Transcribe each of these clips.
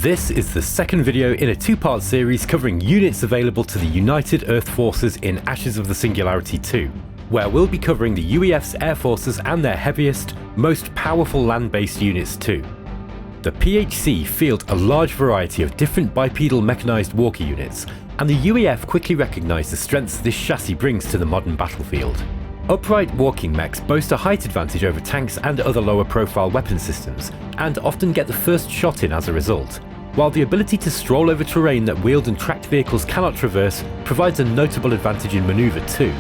This is the second video in a two-part series covering units available to the United Earth Forces in Ashes of the Singularity II, where we'll be covering the UEF's air forces and their heaviest, most powerful land-based units too. The PHC field a large variety of different bipedal mechanised walker units, and the UEF quickly recognised the strengths this chassis brings to the modern battlefield. Upright walking mechs boast a height advantage over tanks and other lower profile weapon systems, and often get the first shot in as a result, while the ability to stroll over terrain that wheeled and tracked vehicles cannot traverse provides a notable advantage in manoeuvre too.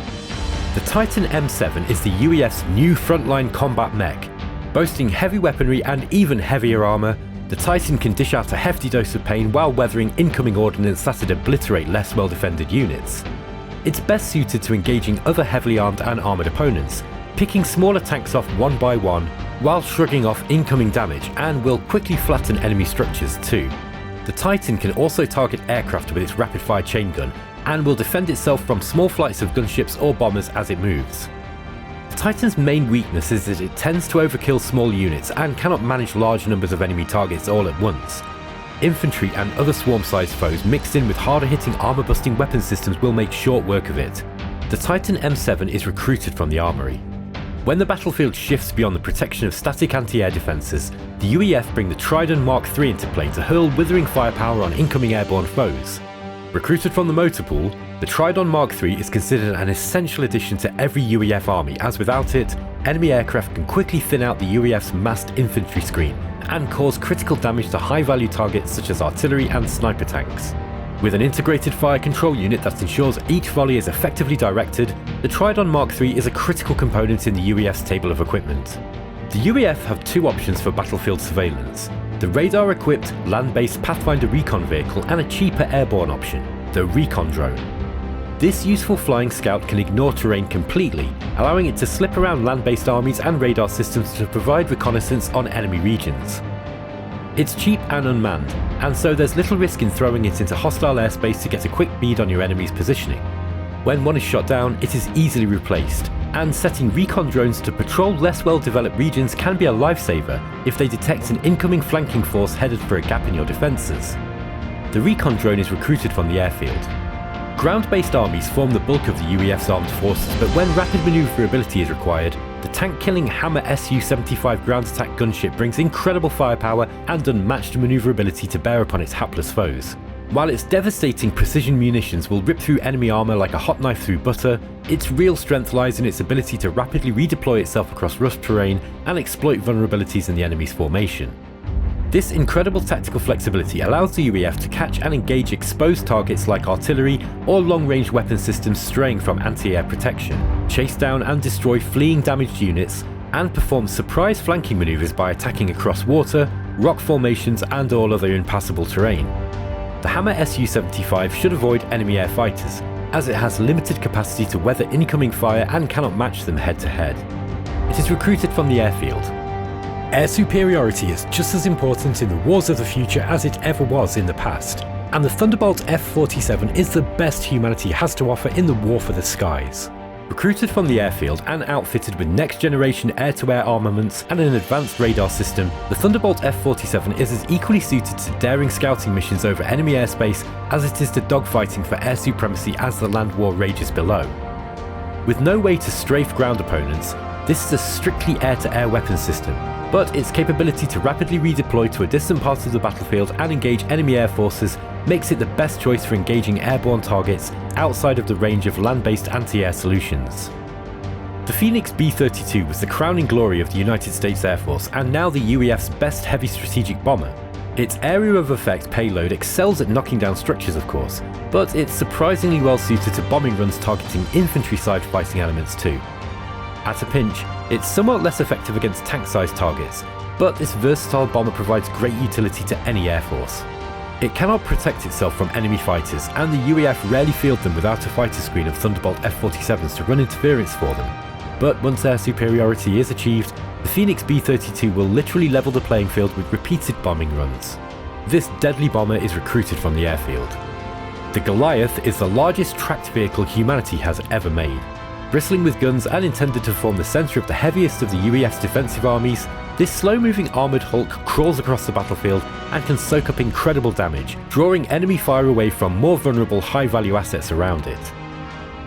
The Titan M7 is the UEF's new frontline combat mech. Boasting heavy weaponry and even heavier armour, the Titan can dish out a hefty dose of pain while weathering incoming ordnance that'd obliterate less well-defended units. It's best suited to engaging other heavily armed and armoured opponents, picking smaller tanks off one by one while shrugging off incoming damage, and will quickly flatten enemy structures too. The Titan can also target aircraft with its rapid-fire chain gun, and will defend itself from small flights of gunships or bombers as it moves. The Titan's main weakness is that it tends to overkill small units and cannot manage large numbers of enemy targets all at once. Infantry and other swarm-sized foes mixed in with harder-hitting armour-busting weapon systems will make short work of it. The Titan M7 is recruited from the armoury. When the battlefield shifts beyond the protection of static anti-air defences, the UEF bring the Tridon Mark III into play to hurl withering firepower on incoming airborne foes. Recruited from the motor pool, the Tridon Mark III is considered an essential addition to every UEF army, as without it, enemy aircraft can quickly thin out the UEF's massed infantry screen and cause critical damage to high-value targets such as artillery and sniper tanks. With an integrated fire control unit that ensures each volley is effectively directed, the Tridon Mark III is a critical component in the UEF's table of equipment. The UEF have two options for battlefield surveillance: the radar-equipped land-based Pathfinder recon vehicle and a cheaper airborne option, the Recon drone. This useful flying scout can ignore terrain completely, allowing it to slip around land-based armies and radar systems to provide reconnaissance on enemy regions. It's cheap and unmanned, and so there's little risk in throwing it into hostile airspace to get a quick bead on your enemy's positioning. When one is shot down, it is easily replaced, and setting recon drones to patrol less well-developed regions can be a lifesaver if they detect an incoming flanking force headed for a gap in your defences. The recon drone is recruited from the airfield. Ground-based armies form the bulk of the UEF's armed forces, but when rapid manoeuvrability is required, the tank-killing Hammer Su-75 ground attack gunship brings incredible firepower and unmatched manoeuvrability to bear upon its hapless foes. While its devastating precision munitions will rip through enemy armour like a hot knife through butter, its real strength lies in its ability to rapidly redeploy itself across rough terrain and exploit vulnerabilities in the enemy's formation. This incredible tactical flexibility allows the UEF to catch and engage exposed targets like artillery or long-range weapon systems straying from anti-air protection, chase down and destroy fleeing damaged units, and perform surprise flanking manoeuvres by attacking across water, rock formations and all other impassable terrain. The Hammer Su-75 should avoid enemy air fighters, as it has limited capacity to weather incoming fire and cannot match them head-to-head. It is recruited from the airfield. Air superiority is just as important in the wars of the future as it ever was in the past, and the Thunderbolt F-47 is the best humanity has to offer in the war for the skies. Recruited from the airfield and outfitted with next-generation air-to-air armaments and an advanced radar system, the Thunderbolt F-47 is as equally suited to daring scouting missions over enemy airspace as it is to dogfighting for air supremacy as the land war rages below. With no way to strafe ground opponents, this is a strictly air-to-air weapons system, but its capability to rapidly redeploy to a distant part of the battlefield and engage enemy air forces makes it the best choice for engaging airborne targets outside of the range of land-based anti-air solutions. The Phoenix B-32 was the crowning glory of the United States Air Force and now the UEF's best heavy strategic bomber. Its area of effect payload excels at knocking down structures of course, but it's surprisingly well suited to bombing runs targeting infantry-side fighting elements too. At a pinch, it's somewhat less effective against tank-sized targets, but this versatile bomber provides great utility to any air force. It cannot protect itself from enemy fighters, and the UEF rarely field them without a fighter screen of Thunderbolt F-47s to run interference for them. But once air superiority is achieved, the Phoenix B-32 will literally level the playing field with repeated bombing runs. This deadly bomber is recruited from the airfield. The Goliath is the largest tracked vehicle humanity has ever made. Bristling with guns and intended to form the centre of the heaviest of the UEF's defensive armies, This slow-moving armoured hulk crawls across the battlefield and can soak up incredible damage, drawing enemy fire away from more vulnerable high-value assets around it.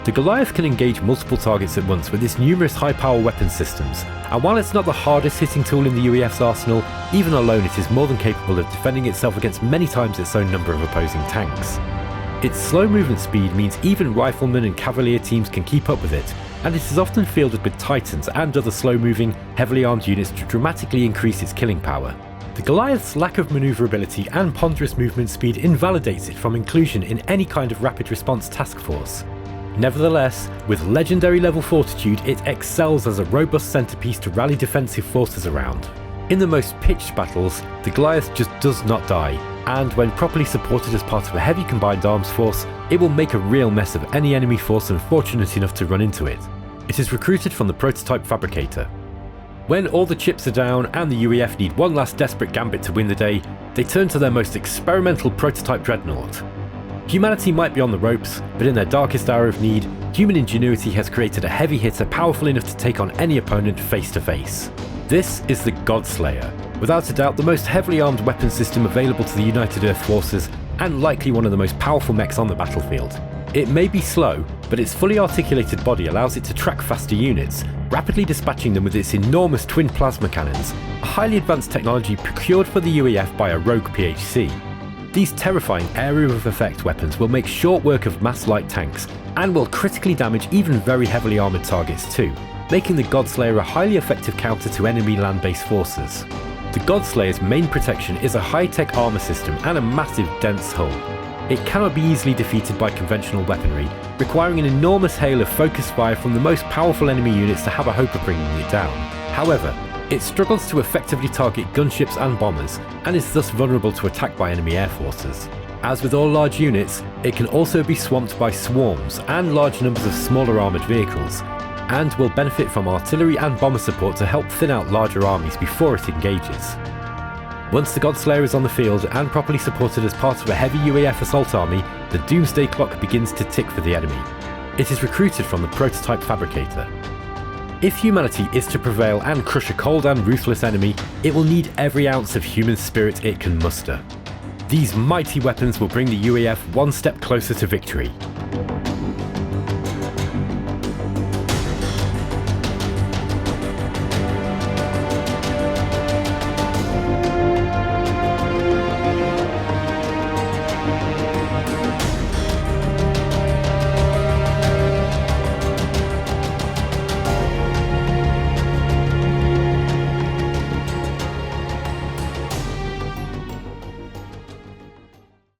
The Goliath can engage multiple targets at once with its numerous high-power weapon systems, and while it's not the hardest hitting tool in the UEF's arsenal, even alone it is more than capable of defending itself against many times its own number of opposing tanks. Its slow movement speed means even riflemen and cavalier teams can keep up with it, and it is often fielded with Titans and other slow-moving, heavily armed units to dramatically increase its killing power. The Goliath's lack of manoeuvrability and ponderous movement speed invalidates it from inclusion in any kind of rapid response task force. Nevertheless, with legendary level fortitude, it excels as a robust centerpiece to rally defensive forces around. In the most pitched battles, the Goliath just does not die, and when properly supported as part of a heavy combined arms force, it will make a real mess of any enemy force unfortunate enough to run into it. It is recruited from the prototype fabricator. When all the chips are down and the UEF need one last desperate gambit to win the day, they turn to their most experimental prototype dreadnought. Humanity might be on the ropes, but in their darkest hour of need, human ingenuity has created a heavy hitter powerful enough to take on any opponent face to face. This is the Godslayer, without a doubt the most heavily armed weapon system available to the United Earth Forces, and likely one of the most powerful mechs on the battlefield. It may be slow, but its fully articulated body allows it to track faster units, rapidly dispatching them with its enormous twin plasma cannons, a highly advanced technology procured for the UEF by a rogue PHC. These terrifying area of effect weapons will make short work of mass light tanks, and will critically damage even very heavily armoured targets too, making the Godslayer a highly effective counter to enemy land-based forces. The Godslayer's main protection is a high-tech armour system and a massive dense hull. It cannot be easily defeated by conventional weaponry, requiring an enormous hail of focused fire from the most powerful enemy units to have a hope of bringing it down. However, it struggles to effectively target gunships and bombers, and is thus vulnerable to attack by enemy air forces. As with all large units, it can also be swamped by swarms and large numbers of smaller armoured vehicles, and will benefit from artillery and bomber support to help thin out larger armies before it engages. Once the Godslayer is on the field and properly supported as part of a heavy UEF assault army, the doomsday clock begins to tick for the enemy. It is recruited from the prototype fabricator. If humanity is to prevail and crush a cold and ruthless enemy, it will need every ounce of human spirit it can muster. These mighty weapons will bring the UEF one step closer to victory.